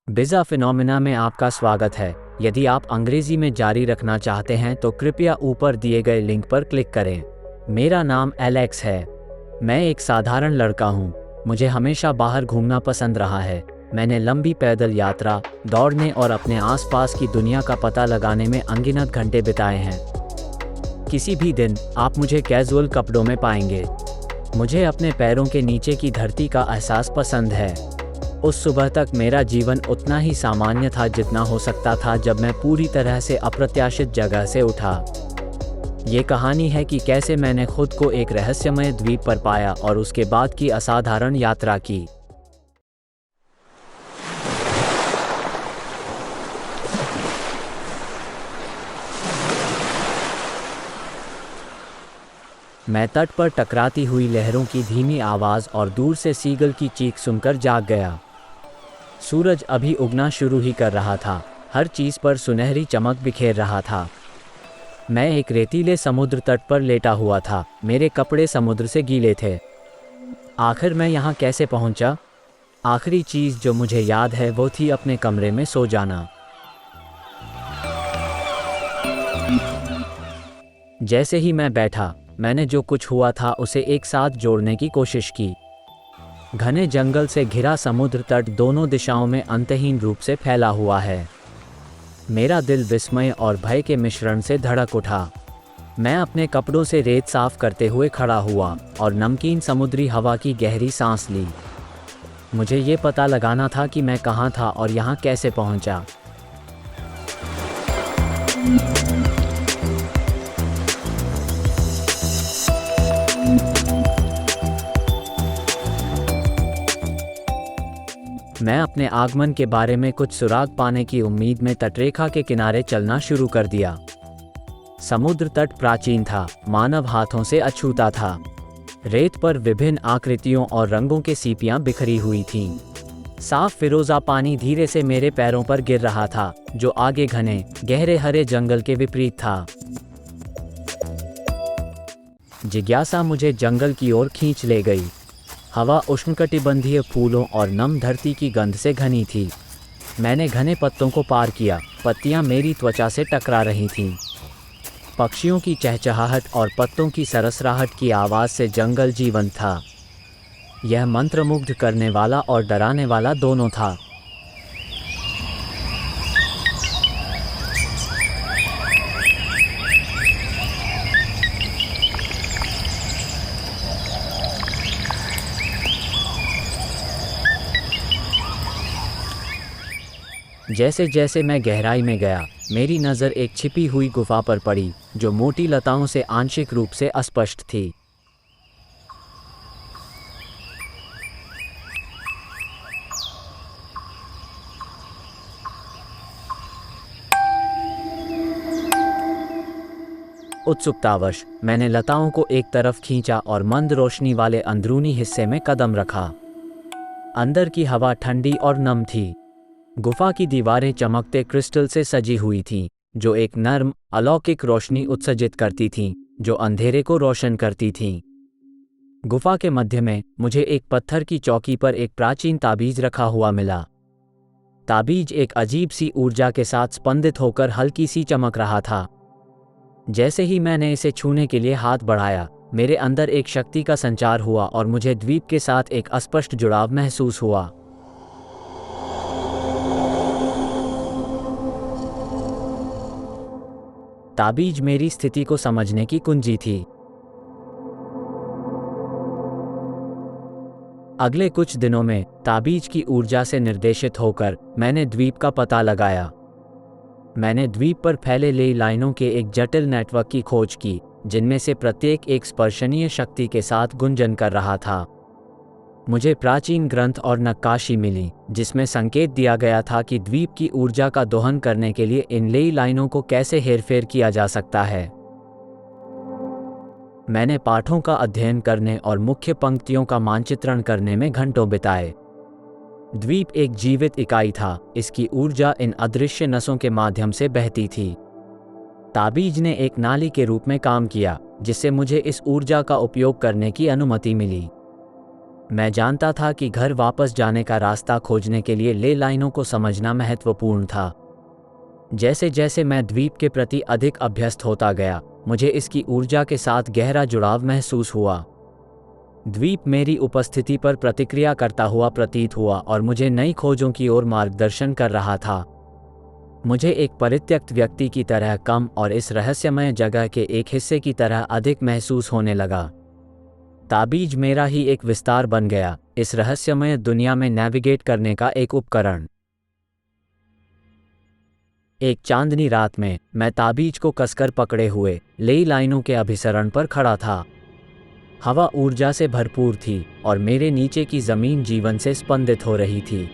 बिज़ा phenomena में आपका स्वागत है। यदि आप अंग्रेजी में जारी रखना चाहते हैं तो कृपया ऊपर दिए गए लिंक पर क्लिक करें। मेरा नाम एलेक्स है। मैं एक साधारण लड़का हूँ। मुझे हमेशा बाहर घूमना पसंद रहा है। मैंने लंबी पैदल यात्रा, दौड़ने और अपने आसपास की दुनिया का पता लगाने में अनगिनत घंटे बिताए हैं। किसी भी दिन आप मुझे कैजुअल कपड़ों में पाएंगे। मुझे अपने पैरों के नीचे की धरती का एहसास पसंद है। उस सुबह तक मेरा जीवन उतना ही सामान्य था जितना हो सकता था जब मैं पूरी तरह से अप्रत्याशित जगह से उठा। ये कहानी है कि कैसे मैंने खुद को एक रहस्यमय द्वीप पर पाया और उसके बाद की असाधारण यात्रा की। मैं तट पर टकराती हुई लहरों की धीमी आवाज़ और दूर से सीगल की चीख सुनकर जाग गया। सूरज अभी उगना शुरू ही कर रहा था। हर चीज़ पर सुनहरी चमक बिखेर रहा था। मैं एक रेतीले समुद्र तट पर लेटा हुआ था। मेरे कपड़े समुद्र से गीले थे। आखिर मैं यहाँ कैसे पहुँचा? आखिरी चीज़ जो मुझे याद है वो थी अपने कमरे में सो जाना। जैसे ही मैं बैठा, मैंने जो कुछ हुआ था उसे एक साथ जोड़ने की कोशिश की। घने जंगल से घिरा समुद्र तट दोनों दिशाओं में अंतहीन रूप से फैला हुआ है। मेरा दिल विस्मय और भय के मिश्रण से धड़क उठा। मैं अपने कपड़ों से रेत साफ करते हुए खड़ा हुआ और नमकीन समुद्री हवा की गहरी सांस ली। मुझे ये पता लगाना था कि मैं कहाँ था और यहाँ कैसे पहुँचा। मैं अपने आगमन के बारे में कुछ सुराग पाने की उम्मीद में तटरेखा के किनारे चलना शुरू कर दिया। समुद्र तट प्राचीन था, मानव हाथों से अछूता था। रेत पर विभिन्न आकृतियों और रंगों के सीपियां बिखरी हुई थीं। साफ फिरोजा पानी धीरे से मेरे पैरों पर गिर रहा था, जो आगे घने गहरे हरे जंगल के विपरीत था। जिज्ञासा मुझे जंगल की ओर खींच ले गई। हवा उष्णकटिबंधीय फूलों और नम धरती की गंध से घनी थी। मैंने घने पत्तों को पार किया। पत्तियां मेरी त्वचा से टकरा रही थीं। पक्षियों की चहचहाहट और पत्तों की सरसराहट की आवाज़ से जंगल जीवंत था। यह मंत्रमुग्ध करने वाला और डराने वाला दोनों था। जैसे जैसे मैं गहराई में गया, मेरी नज़र एक छिपी हुई गुफा पर पड़ी, जो मोटी लताओं से आंशिक रूप से अस्पष्ट थी। उत्सुकतावश मैंने लताओं को एक तरफ खींचा और मंद रोशनी वाले अंदरूनी हिस्से में कदम रखा। अंदर की हवा ठंडी और नम थी। गुफा की दीवारें चमकते क्रिस्टल से सजी हुई थीं, जो एक नर्म, अलौकिक रोशनी उत्सर्जित करती थीं, जो अंधेरे को रोशन करती थीं। गुफा के मध्य में मुझे एक पत्थर की चौकी पर एक प्राचीन ताबीज रखा हुआ मिला। ताबीज एक अजीब सी ऊर्जा के साथ स्पंदित होकर हल्की सी चमक रहा था। जैसे ही मैंने इसे छूने के लिए हाथ बढ़ाया, मेरे अंदर एक शक्ति का संचार हुआ और मुझे द्वीप के साथ एक अस्पष्ट जुड़ाव महसूस हुआ। ताबीज मेरी स्थिति को समझने की कुंजी थी। अगले कुछ दिनों में ताबीज की ऊर्जा से निर्देशित होकर मैंने द्वीप का पता लगाया। मैंने द्वीप पर फैले लेई लाइनों के एक जटिल नेटवर्क की खोज की, जिनमें से प्रत्येक एक स्पर्शनीय शक्ति के साथ गुंजन कर रहा था। मुझे प्राचीन ग्रंथ और नक्काशी मिली, जिसमें संकेत दिया गया था कि द्वीप की ऊर्जा का दोहन करने के लिए इन लेई लाइनों को कैसे हेरफेर किया जा सकता है। मैंने पाठों का अध्ययन करने और मुख्य पंक्तियों का मानचित्रण करने में घंटों बिताए। द्वीप एक जीवित इकाई था। इसकी ऊर्जा इन अदृश्य नसों के माध्यम से बहती थी। ताबीज ने एक नाली के रूप में काम किया, जिससे मुझे इस ऊर्जा का उपयोग करने की अनुमति मिली। मैं जानता था कि घर वापस जाने का रास्ता खोजने के लिए ले लाइनों को समझना महत्वपूर्ण था। जैसे जैसे मैं द्वीप के प्रति अधिक अभ्यस्त होता गया, मुझे इसकी ऊर्जा के साथ गहरा जुड़ाव महसूस हुआ। द्वीप मेरी उपस्थिति पर प्रतिक्रिया करता हुआ प्रतीत हुआ और मुझे नई खोजों की ओर मार्गदर्शन कर रहा था। मुझे एक परित्यक्त व्यक्ति की तरह कम और इस रहस्यमय जगह के एक हिस्से की तरह अधिक महसूस होने लगा। ताबीज मेरा ही एक विस्तार बन गया, इस रहस्यमय दुनिया में नेविगेट करने का एक उपकरण। एक चांदनी रात में मैं ताबीज को कसकर पकड़े हुए लेई लाइनों के अभिसरण पर खड़ा था। हवा ऊर्जा से भरपूर थी और मेरे नीचे की ज़मीन जीवन से स्पंदित हो रही थी।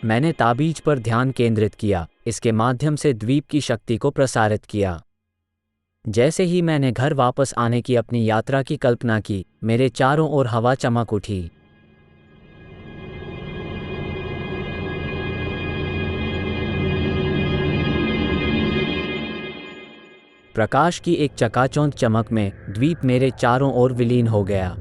मैंने ताबीज पर ध्यान केंद्रित किया, इसके माध्यम से द्वीप की शक्ति को प्रसारित किया। जैसे ही मैंने घर वापस आने की अपनी यात्रा की कल्पना की, मेरे चारों ओर हवा चमक उठी। प्रकाश की एक चकाचौंध चमक में द्वीप मेरे चारों ओर विलीन हो गया।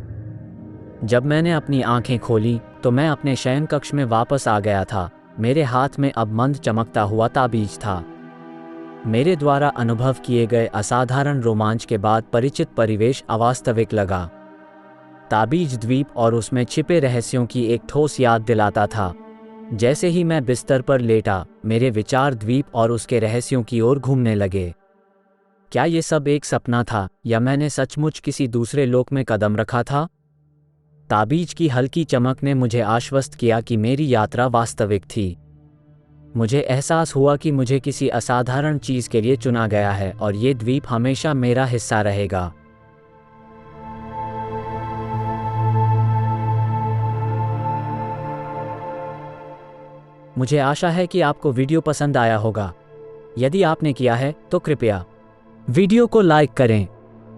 जब मैंने अपनी आंखें खोली तो मैं अपने शयन कक्ष में वापस आ गया था। मेरे हाथ में अब मंद चमकता हुआ ताबीज था। मेरे द्वारा अनुभव किए गए असाधारण रोमांच के बाद परिचित परिवेश अवास्तविक लगा। ताबीज द्वीप और उसमें छिपे रहस्यों की एक ठोस याद दिलाता था। जैसे ही मैं बिस्तर पर लेटा, मेरे विचार द्वीप और उसके रहस्यों की ओर घूमने लगे। क्या ये सब एक सपना था या मैंने सचमुच किसी दूसरे लोक में कदम रखा था? ताबीज की हल्की चमक ने मुझे आश्वस्त किया कि मेरी यात्रा वास्तविक थी। मुझे एहसास हुआ कि मुझे किसी असाधारण चीज़ के लिए चुना गया है और ये द्वीप हमेशा मेरा हिस्सा रहेगा। मुझे आशा है कि आपको वीडियो पसंद आया होगा। यदि आपने किया है तो कृपया वीडियो को लाइक करें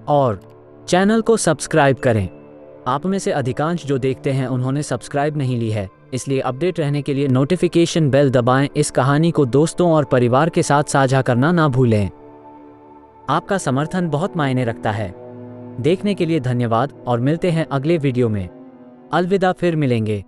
और चैनल को सब्सक्राइब करें। आप में से अधिकांश जो देखते हैं उन्होंने सब्सक्राइब नहीं ली है, इसलिए अपडेट रहने के लिए नोटिफिकेशन बेल दबाएं। इस कहानी को दोस्तों और परिवार के साथ साझा करना ना भूलें। आपका समर्थन बहुत मायने रखता है। देखने के लिए धन्यवाद और मिलते हैं अगले वीडियो में। अलविदा, फिर मिलेंगे।